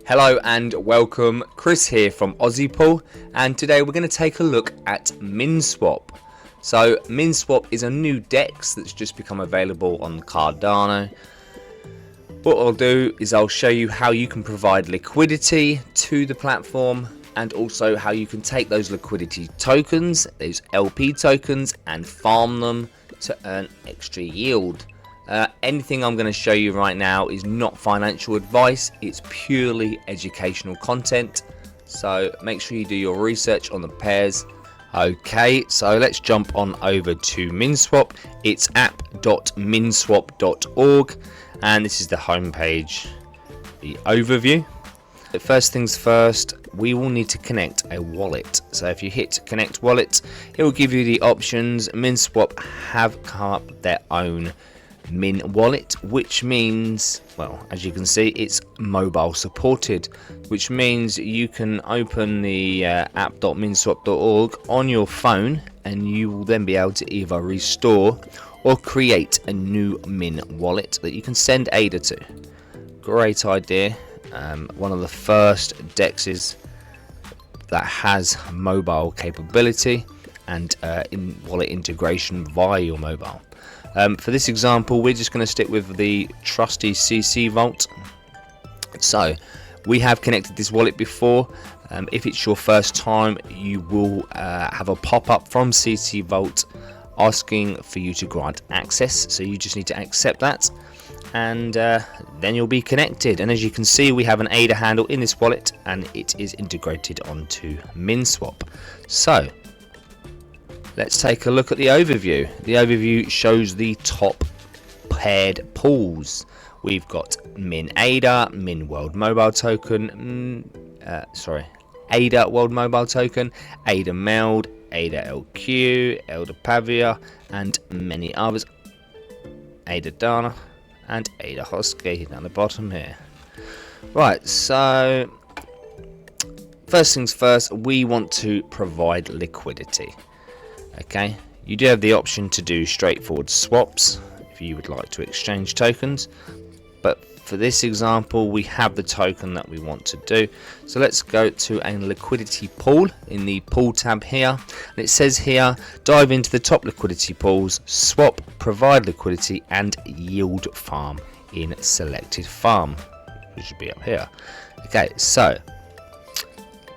Hello and welcome, Chris here from AussiePool, and today we're going to take a look at Minswap. So Minswap is a new DEX that's just become available on Cardano. What I'll do is I'll show you how you can provide liquidity to the platform and also how you can take those liquidity tokens, those LP tokens, and farm them to earn extra yield. Anything I'm going to show you right now is not financial advice, it's purely educational content, so make sure you do your research on the pairs. Okay, so let's jump on over to Minswap. It's app.minswap.org, and this is the home page, the overview. First things first, we will need to connect a wallet. So if you hit connect wallet, it will give you the options. Minswap have come up their own Min wallet, which means, well, as you can see, it's mobile supported, which means you can open the app.minswap.org on your phone and you will then be able to either restore or create a new Min wallet that you can send ADA to. Great idea. One of the first DEXs that has mobile capability and in wallet integration via your mobile. For this example, we're just going to stick with the trusty CC Vault. So we have connected this wallet before. If it's your first time, you will have a pop-up from CC Vault asking for you to grant access. So you just need to accept that, and then you'll be connected. And as you can see, we have an ADA handle in this wallet and it is integrated onto Minswap. So let's take a look at the overview. The overview shows the top paired pools. We've got Min ADA, Min World Mobile Token, ADA World Mobile Token, ADA Meld, ADA LQ, ADA Pavia, and many others. ADA Dana and ADA Hosky down the bottom here. Right, so first things first, we want to provide liquidity. Okay, you do have the option to do straightforward swaps if you would like to exchange tokens, but for this example we have the token that we want to do. So let's go to a liquidity pool in the pool tab here, and it says here, dive into the top liquidity pools, swap, provide liquidity, and yield farm in selected farm, which should be up here. Okay, so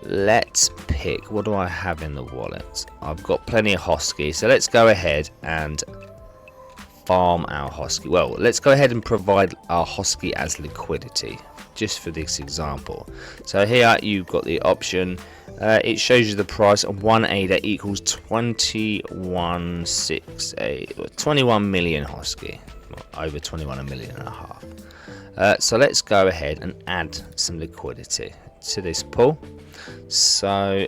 let's pick, what do I have in the wallet? I've got plenty of Hosky, so let's go ahead and farm our Hosky. Well, let's go ahead and provide our Hosky as liquidity, just for this example. So here you've got the option, it shows you the price of 1 ADA equals 21 million Hosky, well, over 21 million and a half. So let's go ahead and add some liquidity to this pool. So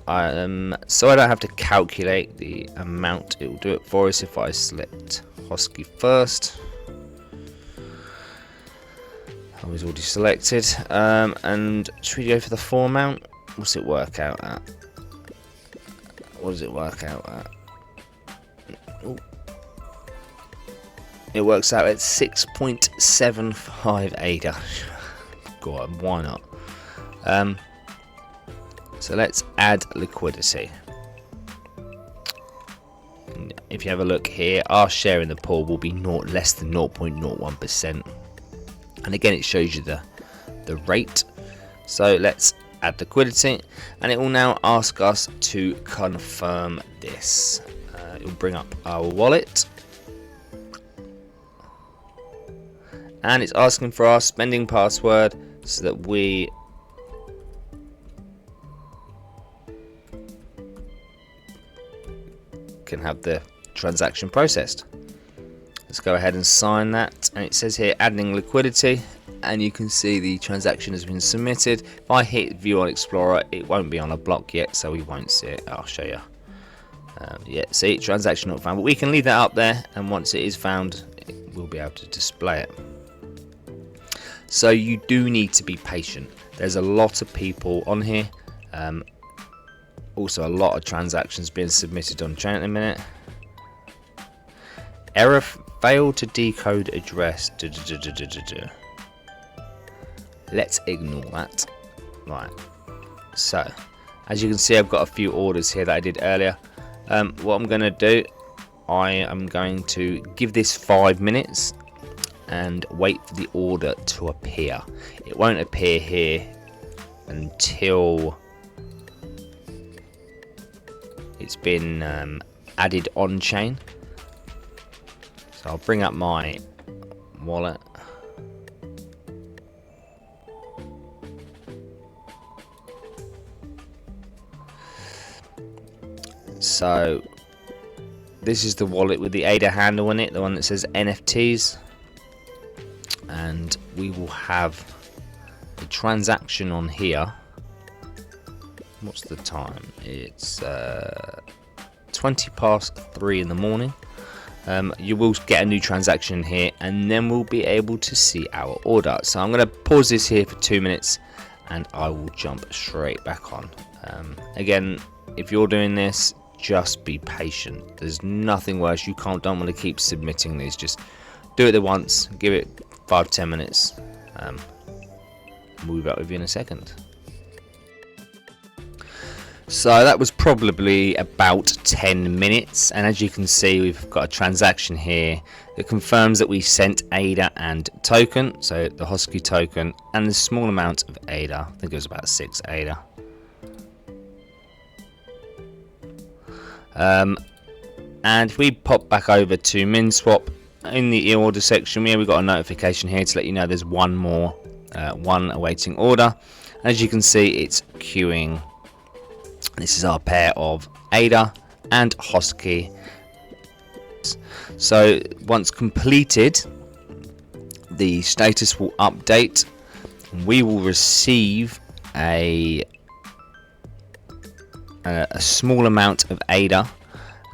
I don't have to calculate the amount, it will do it for us if I select Hosky first. I was already selected, and should we go for the full amount? What's it work out at? What does it work out at? Ooh. It works out at 6.75 ADA. Go on, why not? So let's add liquidity. If you have a look here, our share in the pool will be less than 0.01%. And again, it shows you the rate. So let's add liquidity, and it will now ask us to confirm this. It will bring up our wallet, and it's asking for our spending password so that we can have the transaction processed. Let's go ahead and sign that, and it says here adding liquidity, and you can see the transaction has been submitted. If I hit view on Explorer, it won't be on a block yet, so we won't see it. I'll show you. Yeah, see, transaction not found, but we can leave that up there, and once it is found, we'll be able to display it. So you do need to be patient. There's a lot of people on here. Also a lot of transactions being submitted on chain at the minute. Error, failed to decode address. let's ignore that. Right, so as you can see, I've got a few orders here that I did earlier. What I'm going to do, I am going to give this 5 minutes and wait for the order to appear. It won't appear here until it's been added on chain. So I'll bring up my wallet. So this is the wallet with the ADA handle in it, the one that says NFTs, and we will have a transaction on here. What's the time? It's 3:20 in the morning. You will get a new transaction here, and then we'll be able to see our order. So I'm going to pause this here for 2 minutes, and I will jump straight back on. Again, if you're doing this, just be patient. There's nothing worse. You don't want to keep submitting these. Just do it at once. Give it 5-10 minutes. We'll be back with you in a second. So that was probably about 10 minutes, and as you can see, we've got a transaction here that confirms that we sent ADA and token, so the Hosky token and the small amount of ADA. I think it was about 6 ADA. And if we pop back over to Minswap, in the order section here we've got a notification here to let you know there's one awaiting order. As you can see, it's queuing. This is our pair of ADA and Hosky. So once completed, the status will update. We will receive a small amount of ADA,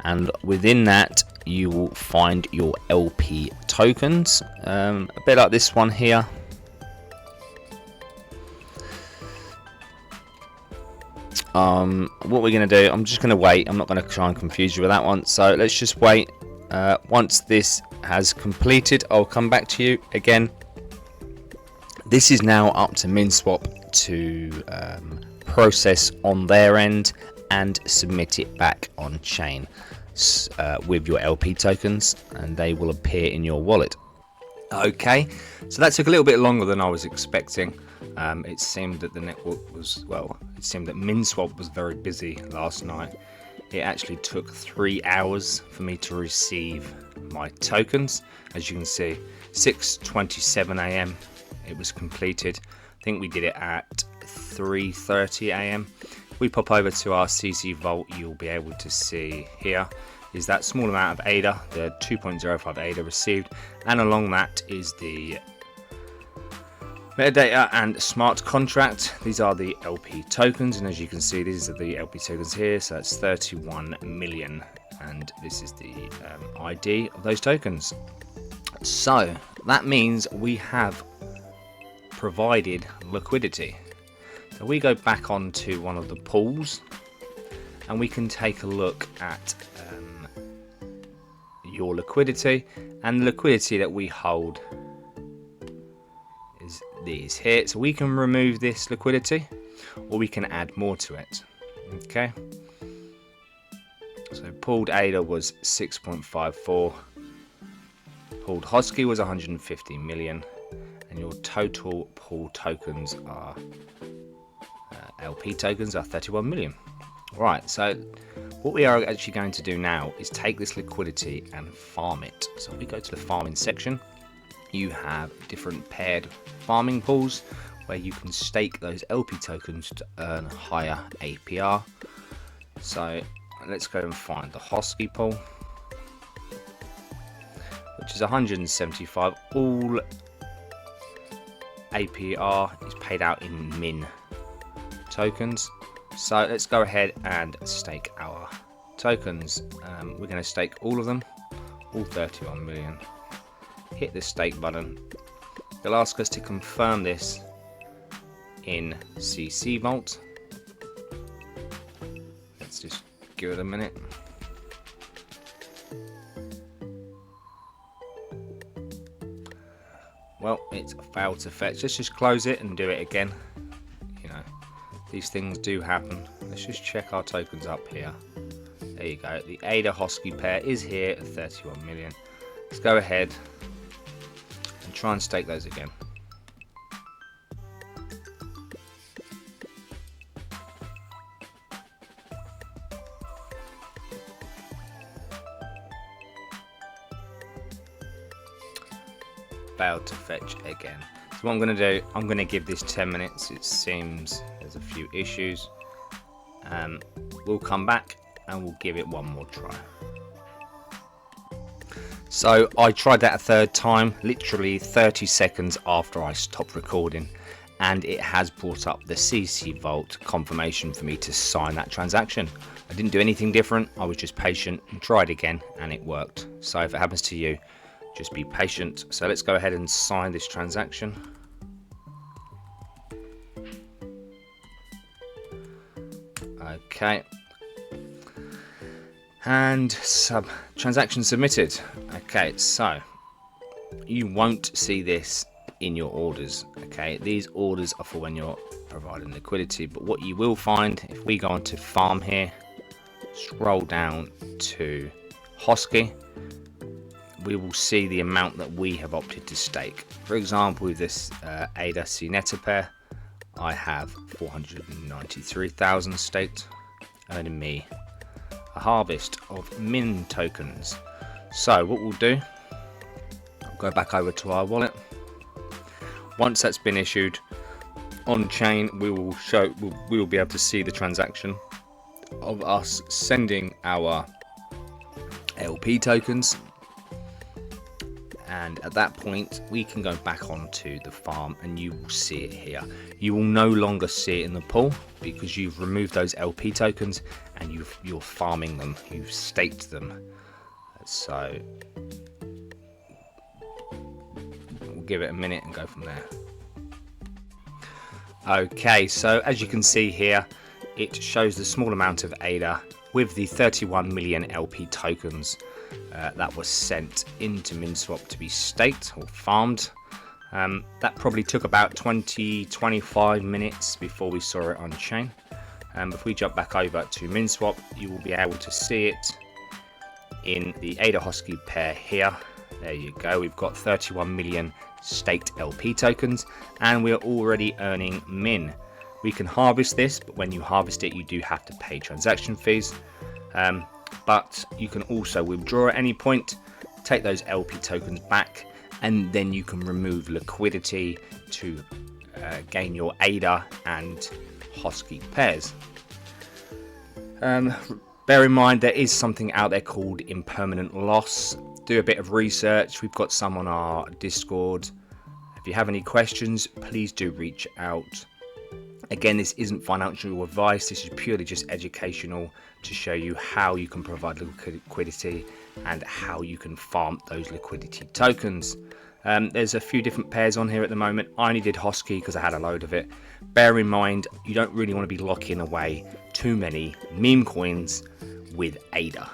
and within that you will find your LP tokens, a bit like this one here. What we're going to do, I'm just going to wait. I'm not going to try and confuse you with that one, so let's just wait. Once this has completed, I'll come back to you again. This is now up to Minswap to process on their end and submit it back on chain with your LP tokens, and they will appear in your wallet. Okay, so that took a little bit longer than I was expecting. It seemed that the network was, it seemed that Minswap was very busy last night. It actually took 3 hours for me to receive my tokens. As you can see, 6:27 AM it was completed. I think we did it at 3:30 AM. We pop over to our CZ Vault, you'll be able to see here is that small amount of ADA, the 2.05 ADA received, and along that is the metadata and smart contract. These are the LP tokens, and as you can see, these are the LP tokens here, so that's 31 million, and this is the ID of those tokens. So that means we have provided liquidity. So we go back onto one of the pools, and we can take a look at your liquidity, and the liquidity that we hold is these here. So we can remove this liquidity, or we can add more to it. Okay, so pooled ADA was 6.54, pooled Hosky was 150 million, and your total pool tokens are LP tokens are 31 million. Right, so what we are actually going to do now is take this liquidity and farm it. So if we go to the farming section, you have different paired farming pools where you can stake those LP tokens to earn higher APR. So let's go and find the Hosky pool, which is 175. All APR is paid out in min tokens. So let's go ahead and stake our tokens. We're going to stake all of them, all 31 million. Hit the stake button. They'll ask us to confirm this in CC Vault. Let's just give it a minute. Well, it's failed to fetch. Let's just close it and do it again. You know, these things do happen. Let's just check our tokens up here. There you go. The ADA Hosky pair is here at 31 million. Let's go ahead and try and stake those again. Failed to fetch again. So what I'm going to do, I'm going to give this 10 minutes. It seems there's a few issues. We'll come back and we'll give it one more try. So I tried that a third time, literally 30 seconds after I stopped recording, and it has brought up the CC Vault confirmation for me to sign that transaction. I didn't do anything different. I was just patient and tried again, and it worked. So if it happens to you, just be patient. So let's go ahead and sign this transaction. Okay. And transaction submitted. Okay, so you won't see this in your orders. Okay, these orders are for when you're providing liquidity, but what you will find, if we go onto farm here, scroll down to Hosky, we will see the amount that we have opted to stake. For example, with this ADA CNETA pair, I have 493,000 staked, earning me a harvest of min tokens. So what we'll do, I'll go back over to our wallet. Once that's been issued on chain, we'll be able to see the transaction of us sending our LP tokens. And at that point, we can go back onto the farm and you will see it here. You will no longer see it in the pool because you've removed those LP tokens and you're farming them. You've staked them. So we'll give it a minute and go from there. Okay, so as you can see here, it shows the small amount of ADA with the 31 million LP tokens that was sent into Minswap to be staked or farmed. That probably took about 20-25 minutes before we saw it on chain. If we jump back over to Minswap, you will be able to see it in the ADA Hosky pair here. There you go, we've got 31 million staked LP tokens and we're already earning min. We can harvest this, but when you harvest it, you do have to pay transaction fees. But you can also withdraw at any point, take those LP tokens back, and then you can remove liquidity to gain your ADA and Hosky pairs. Bear in mind there is something out there called impermanent loss. Do a bit of research. We've got some on our Discord. If you have any questions, please do reach out. Again, this isn't financial advice, this is purely just educational to show you how you can provide liquidity and how you can farm those liquidity tokens. There's a few different pairs on here at the moment. I only did Hosky because I had a load of it. Bear in mind, you don't really want to be locking away too many meme coins with ADA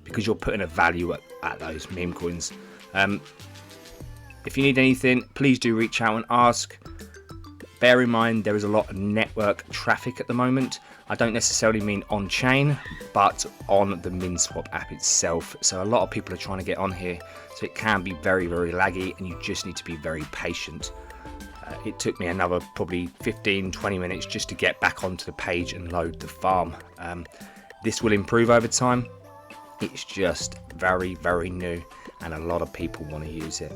because you're putting a value at those meme coins. If you need anything, please do reach out and ask. Bear in mind there is a lot of network traffic at the moment. I don't necessarily mean on chain, but on the Minswap app itself. So a lot of people are trying to get on here, so it can be very, very laggy and you just need to be very patient. It took me another probably 15-20 minutes just to get back onto the page and load the farm. This will improve over time. It's just very, very new and a lot of people want to use it.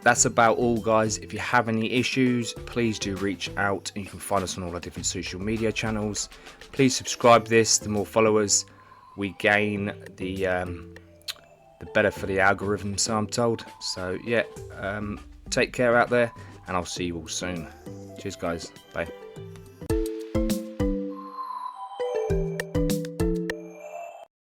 That's about all, guys. If you have any issues, please do reach out, and you can find us on all our different social media channels. Please subscribe this. The more followers we gain, the better for the algorithm, so I'm told. So yeah, take care out there, and I'll see you all soon. Cheers, guys. Bye.